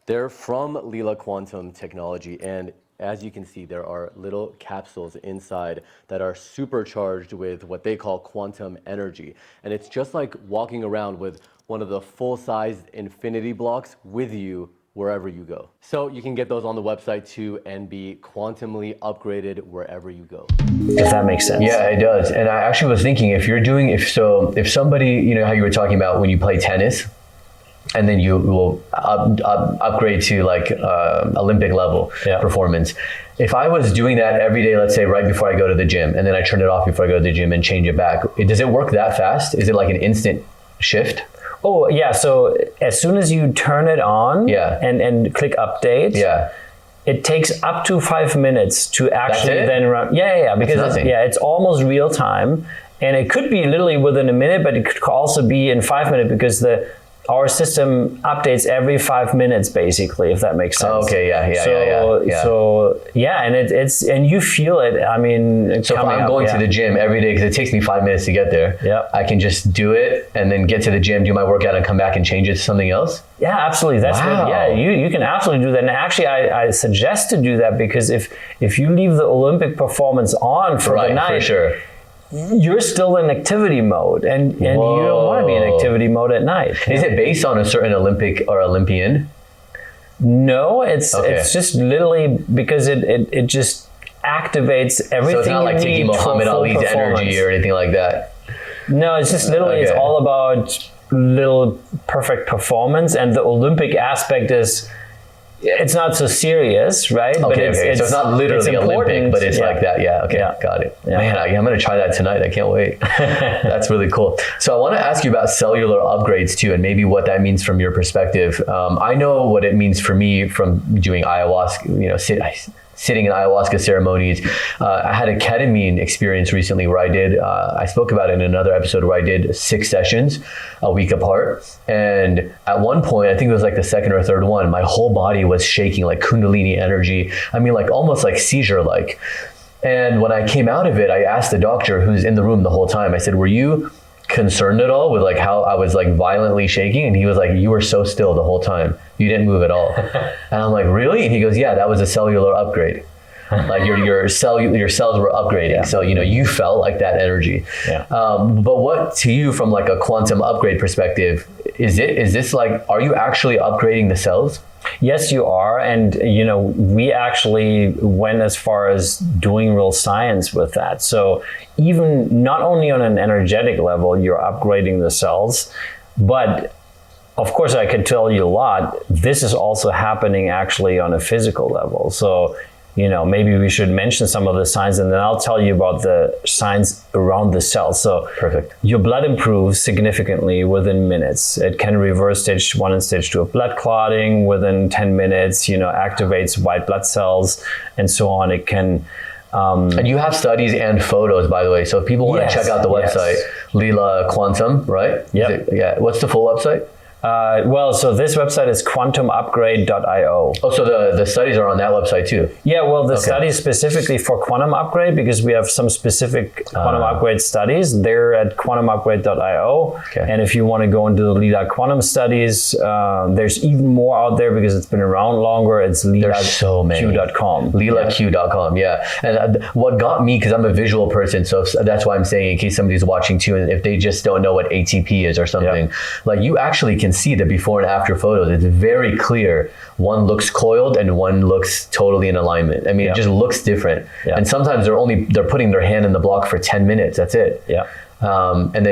S4: They're from Leela Quantum technology, and as you can see, there are little capsules inside that are supercharged with what they call quantum energy. And it's just like walking around with one of the full-sized infinity blocks with you wherever you go. So you can get those on the website too and be quantumly upgraded wherever you go.
S1: If that makes sense.
S2: Yeah, it does. And I actually was thinking, if somebody, you know how you were talking about when you play tennis and then you will upgrade to like Olympic level performance. If I was doing that every day, let's say right before I go to the gym, and then I turn it off before I go to the gym and change it back, does it work that fast? Is it like an instant shift?
S1: Oh, yeah. So as soon as you turn it on and click update, it takes up to 5 minutes to actually then run. Yeah. Because it's almost real time. And it could be literally within a minute, but it could also be in 5 minutes because our system updates every 5 minutes, basically, if that makes sense.
S2: Oh, okay,
S1: and it's and you feel it. I mean,
S2: so if I'm going to the gym every day because it takes me 5 minutes to get there, I can just do it and then get to the gym, do my workout, and come back and change it to something else.
S1: Yeah, absolutely. That's you can absolutely do that. And actually, I suggest to do that because if you leave the Olympic performance on for the night,
S2: for sure,
S1: you're still in activity mode, and you don't want to be in activity mode at night.
S2: Is it based on a certain Olympic or Olympian?
S1: No, it's just literally because it just activates everything.
S2: So it's not like taking Muhammad Ali's energy or anything like that.
S1: No, it's just literally it's all about little perfect performance, and the Olympic aspect is. It's not so serious, right?
S2: Okay, but so it's not literally Olympic, but it's like that. Yeah, okay, got it. Yeah. Man, I'm going to try that tonight. I can't wait. That's really cool. So I want to ask you about cellular upgrades too, and maybe what that means from your perspective. I know what it means for me from doing ayahuasca, sitting in ayahuasca ceremonies. I had a ketamine experience recently where I spoke about it in another episode where I did 6 sessions a week apart. And at one point, I think it was like the second or third one, my whole body was shaking like Kundalini energy. I mean, like almost like seizure-like. And when I came out of it, I asked the doctor who's in the room the whole time, I said, were you concerned at all with like how I was like violently shaking? And he was like, you were so still the whole time. You didn't move at all. And I'm like, really? And he goes, yeah, that was a cellular upgrade. Like your cells were upgrading. So, you felt like that energy. But what to you from like a quantum upgrade perspective, is this like, are you actually upgrading the cells?
S1: Yes, you are. And, we actually went as far as doing real science with that. So even not only on an energetic level, you're upgrading the cells, but of course I can tell you a lot. This is also happening actually on a physical level. So, maybe we should mention some of the signs, and then I'll tell you about the signs around the cells. So
S2: perfect.
S1: Your blood improves significantly within minutes. It can reverse stage 1 and stage 2 of blood clotting within 10 minutes, activates white blood cells and so on. It can...
S2: and you have studies and photos, by the way. So if people want to check out the website, Leela Quantum, right?
S1: Yep.
S2: What's the full website?
S1: So this website is quantumupgrade.io.
S2: Oh, so the studies are on that website too?
S1: Yeah, well, the studies specifically for quantum upgrade, because we have some specific quantum upgrade studies, they're at quantumupgrade.io. And if you want to go into the Leela Quantum studies, there's even more out there because it's been around longer. It's LeelaQ.com.
S2: LeelaQ.com, yeah. And what got me, because I'm a visual person, so that's why I'm saying in case somebody's watching too, and if they just don't know what ATP is or something, like you actually can can see the before and after photos. It's very clear. One looks coiled and one looks totally in alignment. I mean, it just looks different. Yeah. And sometimes they're putting their hand in the block for 10 minutes. That's it.
S1: Yeah.
S2: And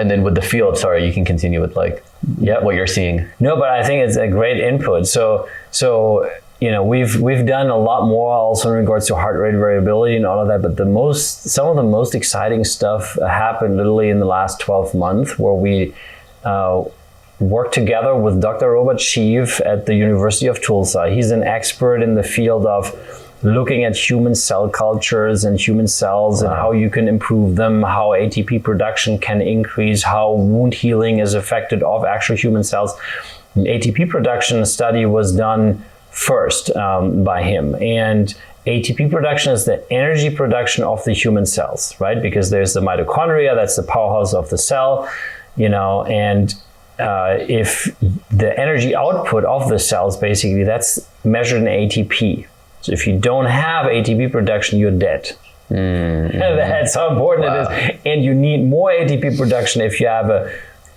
S2: then with the field, sorry, you can continue with like what you're seeing.
S1: No, but I think it's a great input. So you know, we've done a lot more also in regards to heart rate variability and all of that, but some of the most exciting stuff happened literally in the last 12 months, where we worked together with Dr. Robert Sheev at the University of Tulsa. He's an expert in the field of looking at human cell cultures and human cells and how you can improve them, how ATP production can increase, how wound healing is affected of actual human cells. An ATP production study was done first by him, and ATP production is the energy production of the human cells, right? Because there's the mitochondria, that's the powerhouse of the cell, you know, and if the energy output of the cells, basically, that's measured in ATP. So if you don't have ATP production, you're dead. That's how important it is. And you need more ATP production if you have a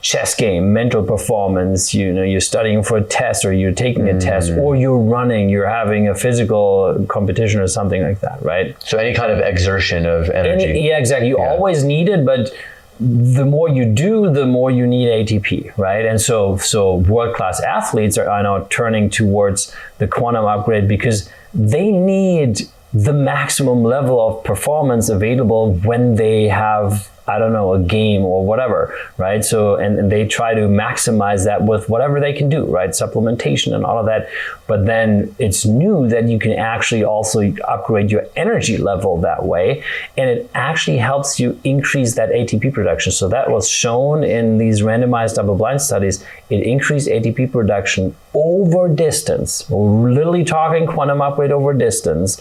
S1: chess game, mental performance, you know, you're studying for a test, or you're taking a test, or you're running, you're having a physical competition or something like that, right?
S2: So any kind of exertion of energy.
S1: Yeah, exactly. You always need it, but the more you do, the more you need ATP, right? And so world-class athletes are now turning towards the quantum upgrade because they need the maximum level of performance available when they have, I don't know, a game or whatever, right? So, and they try to maximize that with whatever they can do, right? Supplementation and all of that. But then it's new that you can actually also upgrade your energy level that way. And it actually helps you increase that ATP production. So that was shown in these randomized double-blind studies. It increased ATP production over distance. We're literally talking quantum upgrade over distance,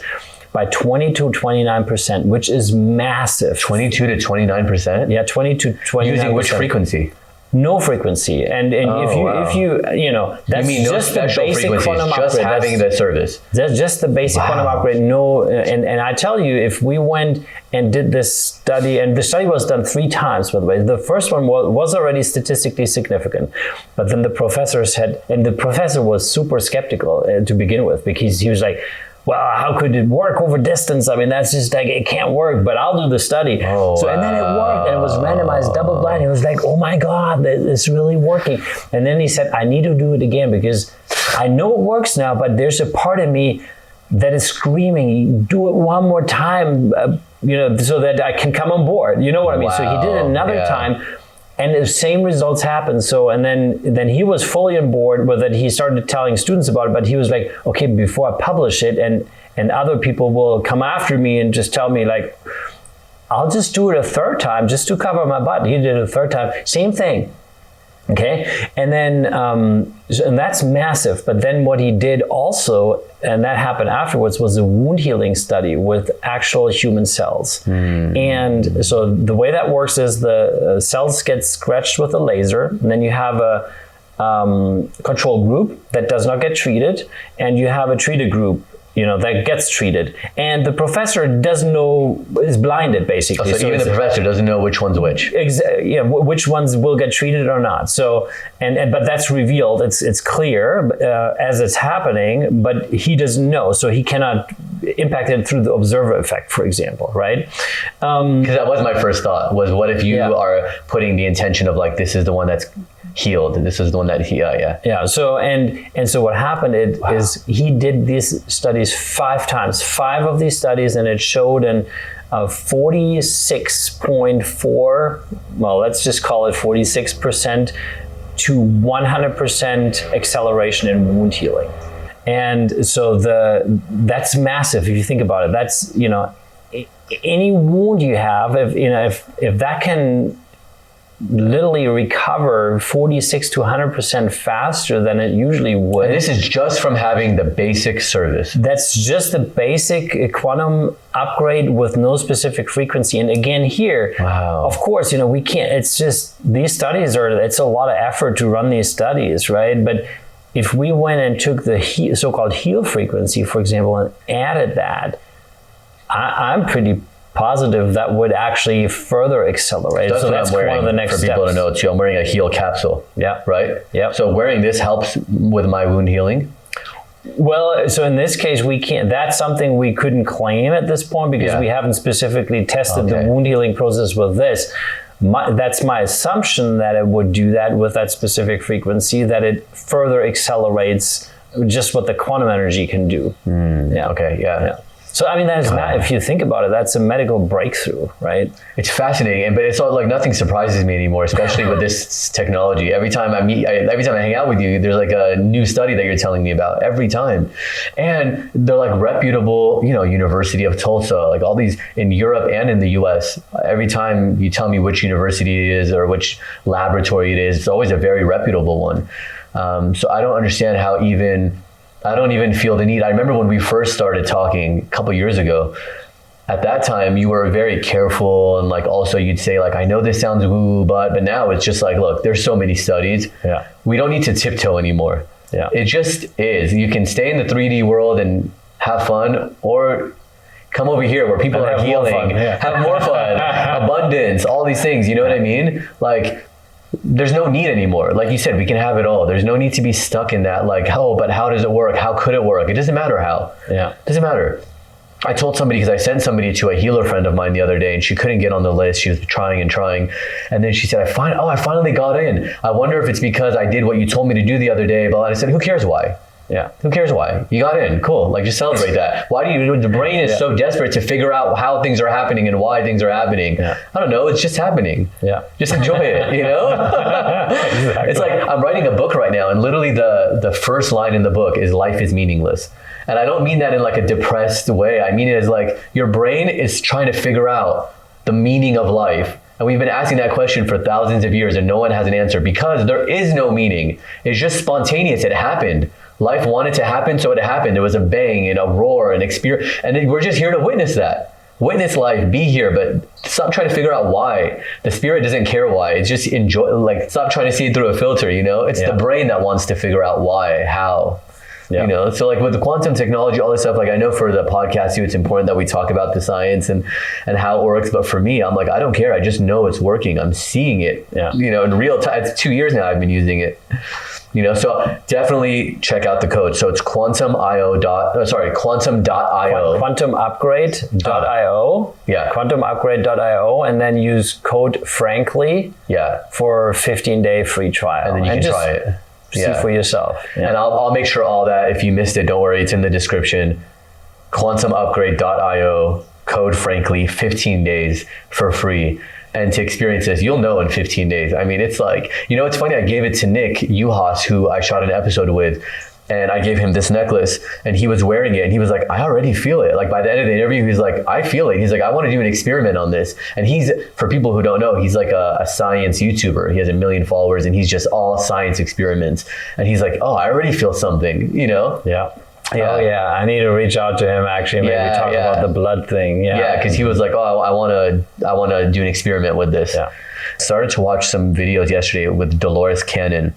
S1: by 20 to 29%, which is massive.
S2: 22 to 29%?
S1: Yeah, 20 to 29%.
S2: Using which frequency?
S1: No frequency. And if you know, that's just the basic quantum upgrade.
S2: Just having the service.
S1: That's just the basic quantum upgrade. No, and I tell you, if we went and did this study, and the study was done 3 times, by the way. The first one was already statistically significant, but then the professor said, and the professor was super skeptical to begin with, because he was like, well, how could it work over distance? I mean, that's just like, it can't work, but I'll do the study. And then it worked, and it was randomized, double blind. He was like, oh my God, it's really working. And then he said, I need to do it again because I know it works now, but there's a part of me that is screaming, do it one more time, you know, so that I can come on board. You know what I mean? So he did it another time. And the same results happened. So, and then he was fully on board with it. He started telling students about it, but he was like, okay, before I publish it, and other people will come after me and just tell me like, I'll just do it a 3rd time just to cover my butt. He did it a 3rd time, same thing. Okay, and then and that's massive. But then what he did also, and that happened afterwards, was a wound healing study with actual human cells. And so the way that works is the cells get scratched with a laser, and then you have a control group that does not get treated, and you have a treated group, you know, that gets treated. And the professor doesn't know, is blinded basically.
S2: So even the professor doesn't know which one's which.
S1: Yeah, which ones will get treated or not. So, but that's revealed, it's clear as it's happening, but he doesn't know. So he cannot impact it through the observer effect, for example, right?
S2: Because that was my first thought, was what if you are putting the intention of like, this is the one that's healed, and this is the one that
S1: so and so what happened is he did these studies 5 times, 5 of these studies, and it showed an 46.4, well, let's just call it 46% to 100% acceleration in wound healing. And so that's massive if you think about it. That's, you know, any wound you have, if that can literally recover 46 to 100% faster than it usually would.
S2: And this is just from having the basic service.
S1: That's just the basic quantum upgrade with no specific frequency. And again, here, of course, you know, we can't, it's just, these studies it's a lot of effort to run these studies, right? But if we went and took the so-called heal frequency, for example, and added that, I'm pretty positive, that would actually further accelerate.
S2: That's
S1: so
S2: what
S1: that's
S2: I'm wearing
S1: one of the next
S2: for
S1: steps.
S2: people to know too. I'm wearing a heel capsule.
S1: Yeah.
S2: Right?
S1: Yeah.
S2: So wearing this helps with my wound healing?
S1: Well, so in this case, we can't. That's something we couldn't claim at this point because we haven't specifically tested the wound healing process with this. That's my assumption that it would do that with that specific frequency, that it further accelerates just what the quantum energy can do. Yeah.
S2: Okay. Yeah.
S1: So, I mean, that is not, if you think about it, that's a medical breakthrough, right?
S2: It's fascinating, but it's all, like, nothing surprises me anymore, especially with this technology. Every time I hang out with you, there's like a new study that you're telling me about every time. And they're like reputable, you know, University of Tulsa, like all these in Europe and in the US. Every time you tell me which university it is or which laboratory it is, it's always a very reputable one. So I don't understand how I don't even feel the need. I remember when we first started talking a couple years ago, at that time you were very careful, and like also you'd say like, I know this sounds woo, but now it's just like, look, there's so many studies.
S1: Yeah.
S2: We don't need to tiptoe anymore. Yeah. It just is. You can stay in the 3D world and have fun, or come over here where people are healing, have more fun, abundance, all these things, you know what I mean? Like, there's no need anymore. Like you said, we can have it all. There's no need to be stuck in that, like, oh, but how does it work? How could it work? It doesn't matter how. Yeah. It doesn't matter. I told somebody, because I sent somebody to a healer friend of mine the other day, and she couldn't get on the list. She was trying and trying. And then she said, I finally got in. I wonder if it's because I did what you told me to do the other day. But I said, who cares why? Yeah. Who cares why? You got in. Cool. Like, just celebrate that. Why do you, the brain is so desperate to figure out how things are happening and why things are happening. I don't know. It's just happening. Yeah. Just enjoy it, you know? Exactly. It's like, I'm writing a book right now, and literally the first line in the book is life is meaningless. And I don't mean that in like a depressed way. I mean it as like, your brain is trying to figure out the meaning of life. And we've been asking that question for thousands of years, and no one has an answer, because there is no meaning. It's just spontaneous. It happened. Life wanted to happen, so it happened. There was a bang and a roar, an experience, and we're just here to witness that. Witness life, be here, but stop trying to figure out why. The spirit doesn't care why. It's just enjoy, like, stop trying to see it through a filter, you know? It's the brain that wants to figure out why, how. Yeah. You know, so like with the quantum technology, all this stuff, like I know for the podcast too, it's important that we talk about the science and how it works. But for me, I'm like, I don't care. I just know it's working. I'm seeing it, you know, in real time. It's 2 years now I've been using it, you know, so definitely check out the code. So it's quantum.io.
S1: Quantumupgrade.io.
S2: Yeah.
S1: Quantumupgrade.io, and then use code Frankly for 15-day free trial.
S2: And then you can try it.
S1: See for yourself. Yeah.
S2: And I'll make sure all that, if you missed it, don't worry, it's in the description. Quantumupgrade.io, code Frankly, 15 days for free. And to experience this, you'll know in 15 days. I mean, it's like, you know, it's funny, I gave it to Nick Uhas, who I shot an episode with, and I gave him this necklace, and he was wearing it, and he was like, I already feel it. Like, by the end of the interview, he's like, I feel it. He's like, I want to do an experiment on this. And he's, for people who don't know, he's like a science YouTuber. He has 1 million followers, and he's just all science experiments. And he's like, oh, I already feel something, you know? Yeah.
S1: Oh yeah, I need to reach out to him actually. Maybe talk about the blood thing. Yeah,
S2: because he was like, oh, I want to do an experiment with this. Yeah. Started to watch some videos yesterday with Dolores Cannon.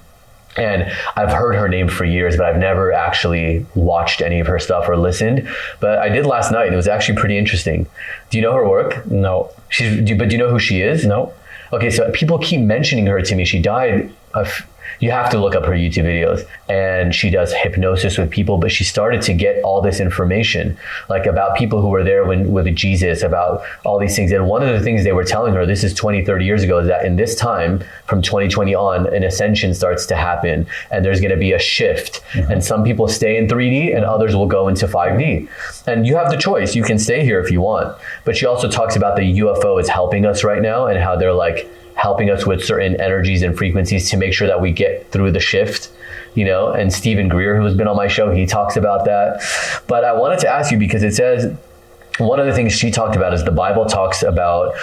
S2: And I've heard her name for years, but I've never actually watched any of her stuff or listened. But I did last night. It was actually pretty interesting. Do you know her work?
S1: No.
S2: But do you know who she is?
S1: No.
S2: Okay, so people keep mentioning her to me. She died you have to look up her YouTube videos, and she does hypnosis with people, but she started to get all this information, like about people who were there with Jesus, about all these things. And one of the things they were telling her, this is 20, 30 years ago, is that in this time, from 2020 on, an ascension starts to happen, and there's going to be a shift. Mm-hmm. And some people stay in 3D, and others will go into 5D. And you have the choice. You can stay here if you want. But she also talks about the UFO is helping us right now, and how they're like helping us with certain energies and frequencies to make sure that we get through the shift, you know. And Stephen Greer, who has been on my show, he talks about that. But I wanted to ask you, because it says, one of the things she talked about is the Bible talks about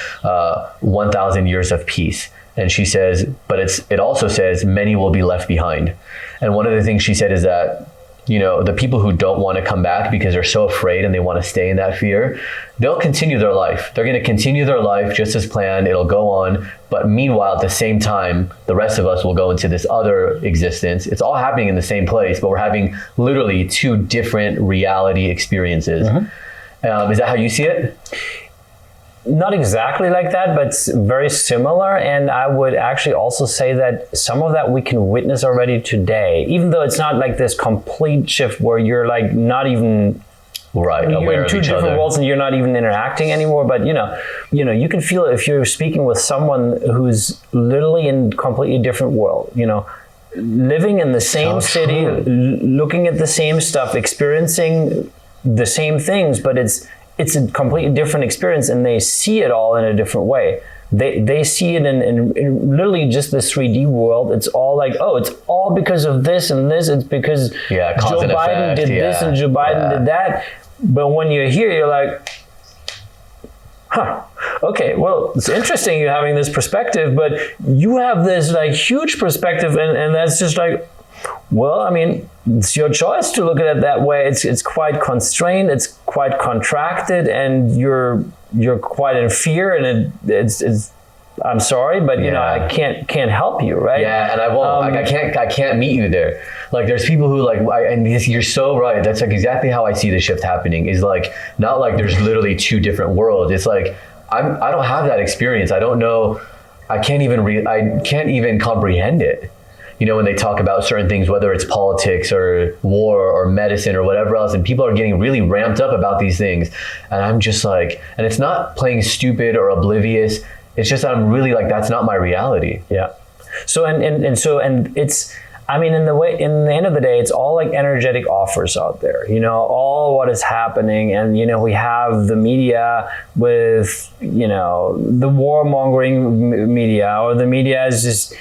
S2: 1,000 years of peace. And she says, but it also says many will be left behind. And one of the things she said is that, you know, the people who don't want to come back because they're so afraid and they want to stay in that fear, they'll continue their life. They're going to continue their life just as planned. It'll go on. But meanwhile, at the same time, the rest of us will go into this other existence. It's all happening in the same place, but we're having literally 2 different reality experiences. Mm-hmm. Is that how you see it?
S1: Not exactly like that, but very similar. And I would actually also say that some of that we can witness already today, even though it's not like this complete shift where you're like not even you're in two different worlds and you're not even interacting anymore. But you know, you can feel it if you're speaking with someone who's literally in a completely different world, you know, living in the same city, looking at the same stuff, experiencing the same things, but it's a completely different experience, and they see it all in a different way. They see it in literally just this 3D world. It's all like, oh, it's all because of this and this. It's because Joe Biden did this and Joe Biden did that. But when you're here, you're like, huh, okay, well, it's interesting you having this perspective, but you have this like huge perspective, and that's just like, well, I mean, it's your choice to look at it that way. It's quite constrained, it's quite contracted, and you're quite in fear, and it's I'm sorry, but you know, I can't help you, right?
S2: Yeah, and I won't. I can't meet you there. Like, there's people who like, and you're so right. That's like exactly how I see the shift happening. Is like, not like there's literally two different worlds. It's like I don't have that experience. I don't know. I can't even comprehend it. You know, when they talk about certain things, whether it's politics or war or medicine or whatever else, and people are getting really ramped up about these things, and I'm just like, and it's not playing stupid or oblivious. It's just I'm really like, that's not my reality.
S1: Yeah. So and it's, I mean, in the end of the day, it's all like energetic offers out there. You know, all what is happening, and you know, we have the media with, you know, the warmongering media, or the media is just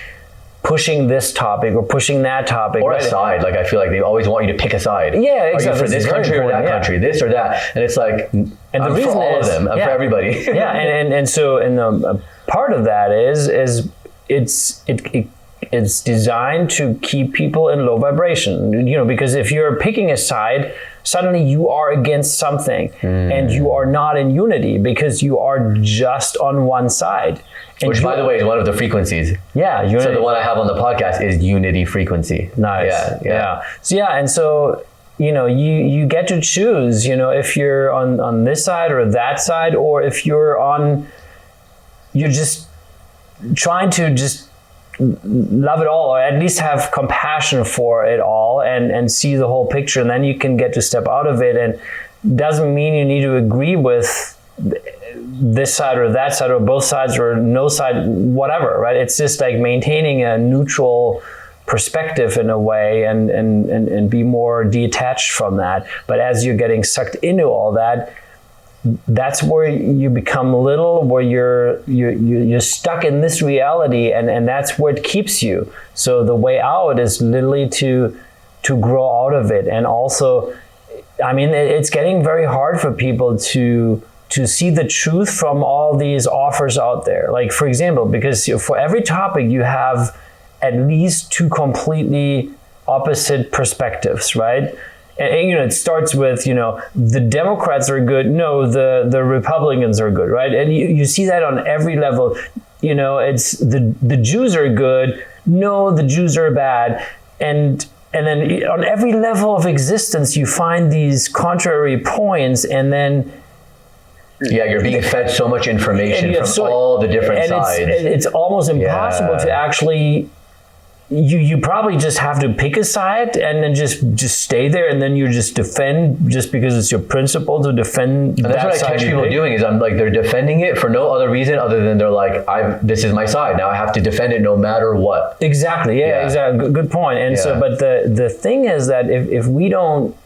S1: pushing this topic or pushing that topic,
S2: or a side. Like, I feel like they always want you to pick a side.
S1: Yeah, exactly.
S2: Are you for this country or that country, this or that? And it's like, and the reason for all of them, for everybody.
S1: Yeah, and so part of that is it's designed to keep people in low vibration. You know, because if you're picking a side, suddenly you are against something, and you are not in unity because you are just on one side. And
S2: which, by the way, is one of the frequencies.
S1: Yeah, unity.
S2: So the one I have on the podcast is unity frequency.
S1: Nice. Yeah. So and so, you know, you get to choose, you know, if you're on this side or that side, or if you're just trying to just love it all, or at least have compassion for it all, and see the whole picture, and then you can get to step out of it. And doesn't mean you need to agree with this side or that side or both sides or no side, whatever, right? It's just like maintaining a neutral perspective in a way, and be more detached from that. But as you're getting sucked into all that, that's where you become little, where you're stuck in this reality, and that's where it keeps you. So the way out is literally to grow out of it. And also, I mean, it's getting very hard for people to see the truth from all these offers out there. Like, for example, because for every topic you have at least two completely opposite perspectives, right? And you know, it starts with, you know, the Democrats are good, no, the Republicans are good, right? And you see that on every level. You know, it's the Jews are good, no, the Jews are bad. And then on every level of existence you find these contrary points, and then
S2: you're being fed so much information from all the different sides.
S1: It's almost impossible to actually. You probably just have to pick a side and then just stay there, and then you just defend just because it's your principle to defend.
S2: And that's what I catch people doing, is I'm like, they're defending it for no other reason other than they're like, this is my side, now I have to defend it no matter what.
S1: Exactly. Yeah. Exactly. Good point. And so, but the thing is that if we don't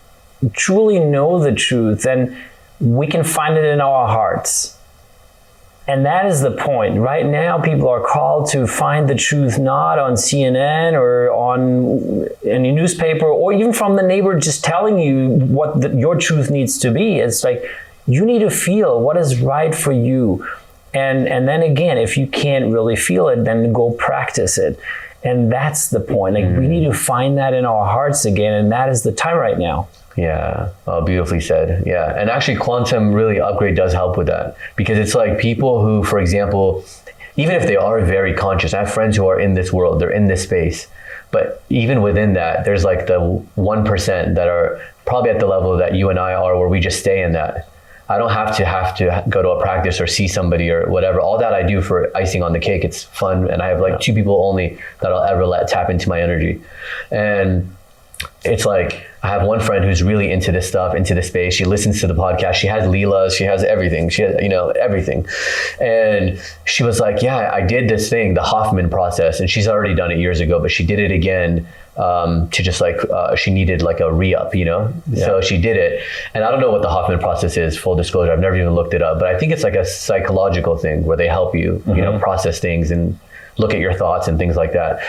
S1: truly know the truth, then we can find it in our hearts. And that is the point. Right now, people are called to find the truth not on CNN or on any newspaper, or even from the neighbor just telling you what your truth needs to be. It's like, you need to feel what is right for you. And then again, if you can't really feel it, then go practice it. And that's the point. Like, we need to find that in our hearts again. And that is the time right now.
S2: Yeah, beautifully said. Yeah, and actually quantum really upgrade does help with that, because it's like people who, for example, even if they are very conscious, I have friends who are in this world, they're in this space, but even within that, there's like the 1% that are probably at the level that you and I are, where we just stay in that. I don't have to go to a practice or see somebody or whatever. All that I do for icing on the cake, it's fun. And I have like 2 people only that I'll ever let tap into my energy. And it's like, I have one friend who's really into this stuff, into this space. She listens to the podcast. She has Leela's, she has everything. She has, everything. And she was like, yeah, I did this thing, the Hoffman process. And she's already done it years ago, but she did it again to just like, she needed like a re-up, So she did it. And I don't know what the Hoffman process is, full disclosure. I've never even looked it up, but I think it's like a psychological thing where they help you, process things and look at your thoughts and things like that.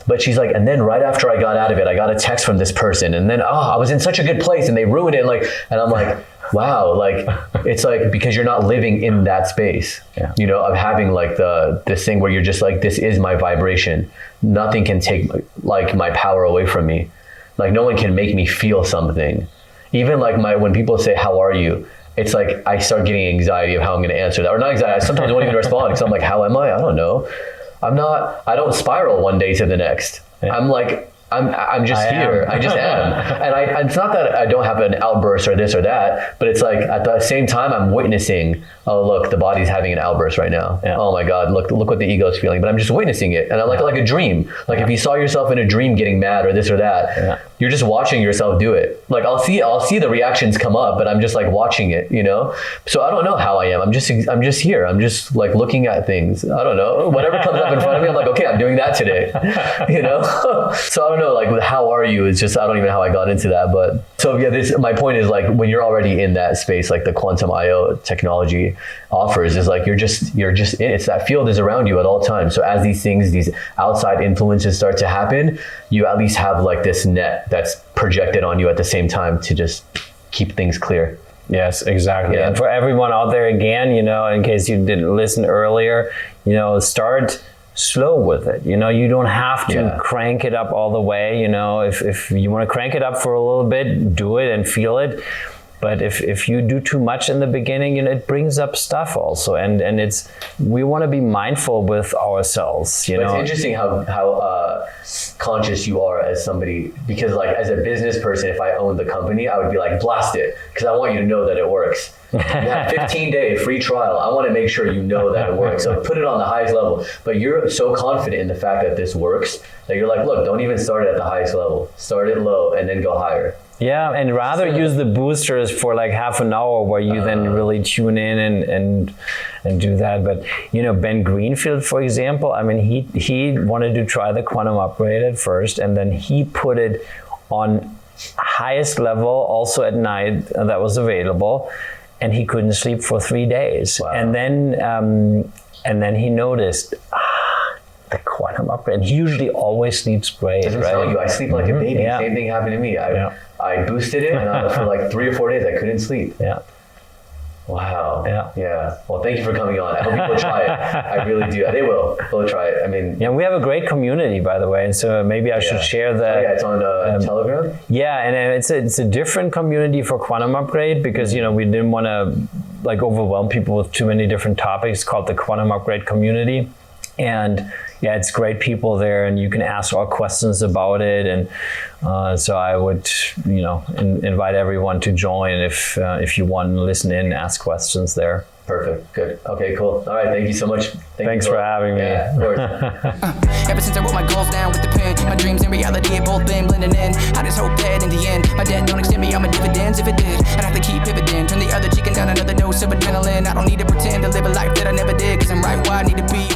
S2: But she's like, and then right after I got out of it, I got a text from this person, and then I was in such a good place, and they ruined it. And I'm like, wow, like it's like because you're not living in that space, of having like this thing where you're just like, this is my vibration. Nothing can take like my power away from me. Like no one can make me feel something. Even like when people say, "How are you?" It's like I start getting anxiety of how I'm going to answer that, or not anxiety. I sometimes won't even respond because I'm like, how am I? I don't know. I don't spiral one day to the next. Yeah. I'm just here. I just am. And it's not that I don't have an outburst or this or that, but it's like at the same time I'm witnessing, oh look, the body's having an outburst right now. Yeah. Oh my God, look what the ego's feeling. But I'm just witnessing it. And I like a dream. Like if you saw yourself in a dream getting mad or this or that, you're just watching yourself do it. Like I'll see the reactions come up, but I'm just like watching it, So I don't know how I am. I'm just here. I'm just like looking at things. I don't know. Whatever comes up in front of me, I'm like, okay, I'm doing that today. So I don't know, like how are you? It's just I don't even know how I got into that. But so yeah, my point is like when you're already in that space, like the quantum IO technology offers is like you're just in it. It's that field is around you at all times. So as these outside influences start to happen, you at least have like this net that's projected on you at the same time to just keep things clear.
S1: Yes, exactly. Yeah. And for everyone out there again, in case you didn't listen earlier, start slow with it. You don't have to crank it up all the way. If you want to crank it up for a little bit, do it and feel it. But if you do too much in the beginning, it brings up stuff also. And we want to be mindful with ourselves. It's
S2: interesting how conscious you are as somebody, because like as a business person, if I owned the company, I would be like, blast it, because I want you to know that it works. You have 15-day free trial. I want to make sure you know that it works. So put it on the highest level. But you're so confident in the fact that this works that you're like, look, don't even start it at the highest level. Start it low and then go higher.
S1: Yeah, and rather use the boosters for like half an hour where you then really tune in and do that. But Ben Greenfield, for example, I mean he wanted to try the quantum upgrade at first, and then he put it on highest level also at night that was available, and he couldn't sleep for 3 days. Wow. And then he noticed the quantum upgrade. And he usually always sleeps great.
S2: I'm telling you, I sleep like a baby. Yeah. Same thing happened to me. I boosted it, and for like 3 or 4 days, I couldn't sleep.
S1: Yeah.
S2: Wow. Yeah. Well, thank you for coming on. I hope people try it. I really do. They will. They'll try it. I mean.
S1: Yeah, we have a great community, by the way, and so maybe I should share that.
S2: Oh, yeah, it's on Telegram.
S1: Yeah, and it's a different community for quantum upgrade because we didn't want to like overwhelm people with too many different topics. It's called the Quantum Upgrade Community, and yeah, it's great people there, and you can ask all questions about it. And so I would, invite everyone to join if you want to listen in, ask questions there.
S2: Perfect. Good. Okay, cool. All right. Thank you so much.
S1: Thanks for having me.
S2: Yeah, of course.
S3: Ever since I wrote my goals down with the pen, my dreams and reality have both been blending in. I just hope that in the end, my debt don't extend me on my dividends. If it did, I'd have to keep pivoting. Turn the other cheek and down another dose of adrenaline. I don't need to pretend to live a life that I never did, 'cause I'm right where I need to be.